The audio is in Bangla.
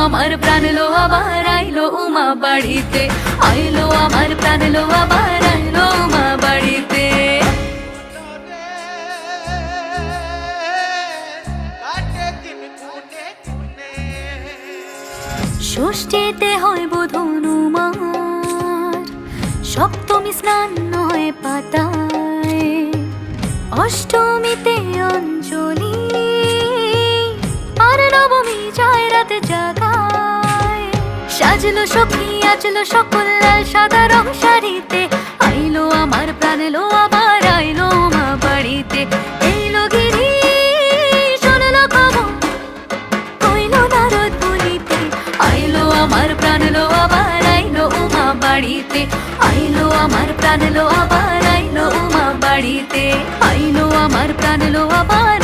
আমার প্রাণ লো আবার আইলো উমা বাড়িতে, আইলো আমার প্রাণ লো আবার আইলো উমা বাড়িতে। ষষ্ঠীতে হয় বোধন উমার, সপ্তমী স্নান হয় পাতায়, অষ্টমীতে অঞ্জলি, আর নবমী যায় রাতে জাগায়। সাজলো সখী আজলো সকল লাল সাদা রং শাড়িতে, আইলো আমার প্রাণ লো আবার আইলো মা বাড়িতে। এইলো গিরি শোনলো খবর, কইলো নারদ বলিতে, আইলো আমার প্রাণ লো আবার আইলো উমা বাড়িতে, আইলো আমার প্রাণ লো আবার আইলো উমা বাড়িতে, আইলো আমার প্রাণ লো আবার।